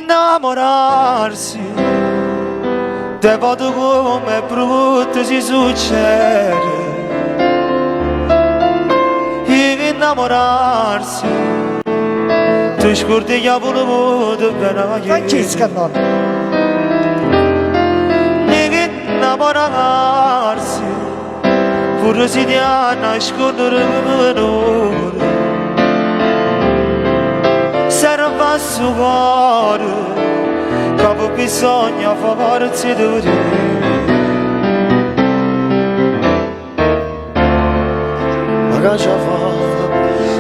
innamorarsi, te vedo come brutto si succede. Innamorarsi, tu scordi che ha voluto bene. Francesca non. Innamorarsi, pure si ti ha nascondere come l'ora. Serve a suo cuore, che bisogna farsi dire. Ma che fa?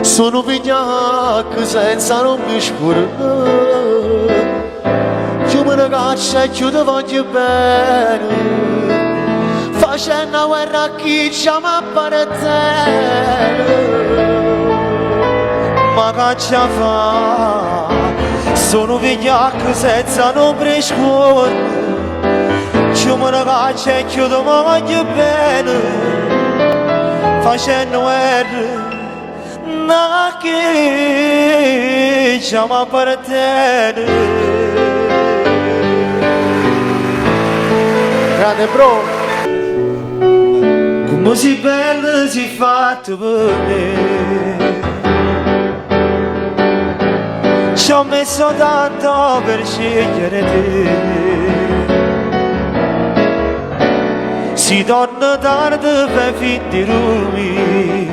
Sono vigliacco senza non mi scuro. Io me ne caccio e io ti voglio bene. Facendo guerra a chi chiama per te. Ma che fa? Sono vigliacco senza non mi scuro. Io me ne caccio e io ti voglio bene. Facendo guerra a chi chiama per te. Grande bro. Come si bello si fatto per me. Ci ho messo tanto per scegliere te. Si torna tardi per finire rumi.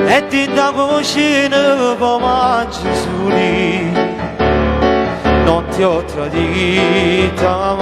E ti da cucina per mangiare soli. Non ti ho tradita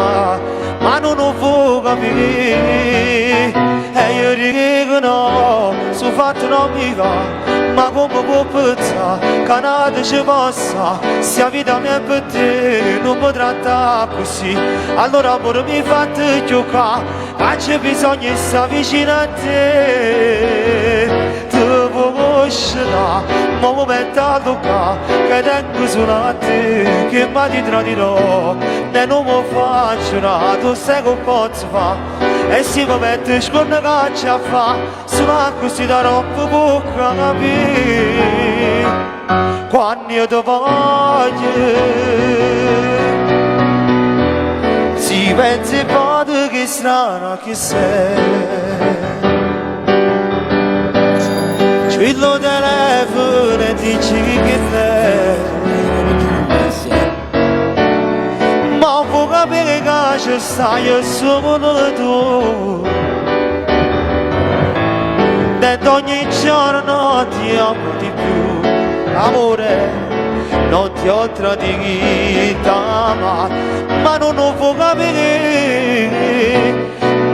ma non lo può capire. E io dico no, su fatto non mi va. Ma come può pensare che nada ci possa, se la vita mia è per te non potrà stare così. Allora amore mi fate giocare, ma c'è bisogno di stare vicino a te. Ti può conoscere, ma mi metto a toccare, che tengo solo a te, che mai ti tradirò, e non mi faccio nada, tu sai che posso fare. E se mi metti scorna che ci fa, solo così da troppo può capire quando io ti voglio. Si pensa e vado che strana che sei. Squillo telefono e dici che sei. Ma può capire che ci stai solo tu. E ogni giorno ti amo di più. Amore, non ti ho tradita ma non lo può capire.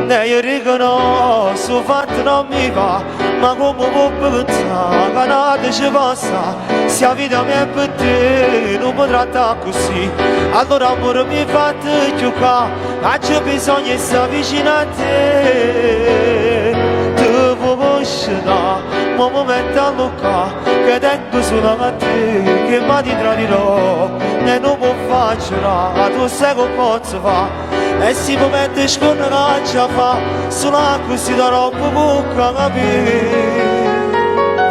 E io riconosco, fatto non mi va, ma come può pensare che nada ci possa, se la vita mia è per te non potrà stare così. Allora amore mi fate giocare, ma c'è bisogno di stare vicino a te. Ti può conoscere, ma mi metto a toccare, che tengo solo a te, che mai ti tradirò, e non mi faccio nada, tu sai che posso fare. E si mi mette scorna che ci fa, solo così da troppo può capire.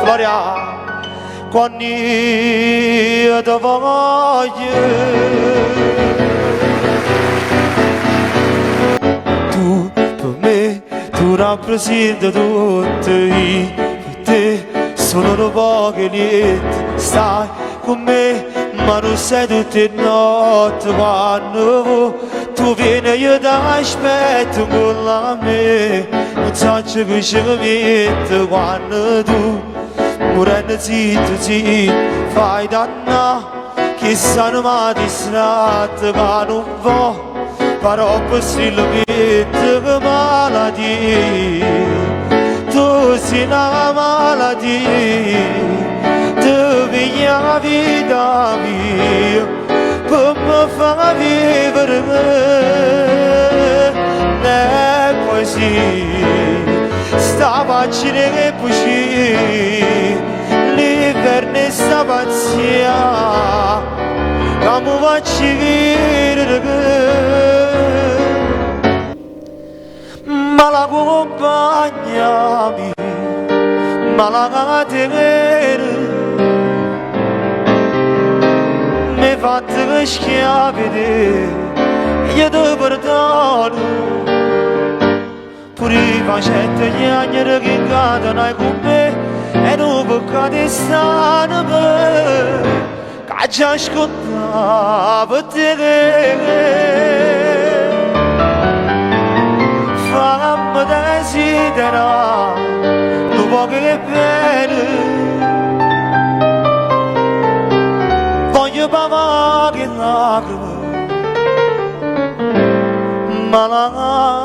Floria, quando io ti voglio, tu per me, tu rappresenti tutto, io per te sono un po' che niente. Stai con me, ma non sei tutte le notti quando tu vieni io ti aspetto con la me. Non so che ci mette quando tu morendo zitto zitto fai danna. Chissà non mi distratto che non va, però possibilmente che malattia. Tu sei una malattia, tu piglia la vita mia per mi far vivere e così sta pagina che pucci l'inverno e sta pazzia che mi faccio chiedere ma la compagna mia ma la catena e fatto schiavide io ti perdono pure i facetti gli agneri che cadono con me e non peccati stanno per che già scontava te fammi desiderare un po' che bene voglio pagare che lacrime ma la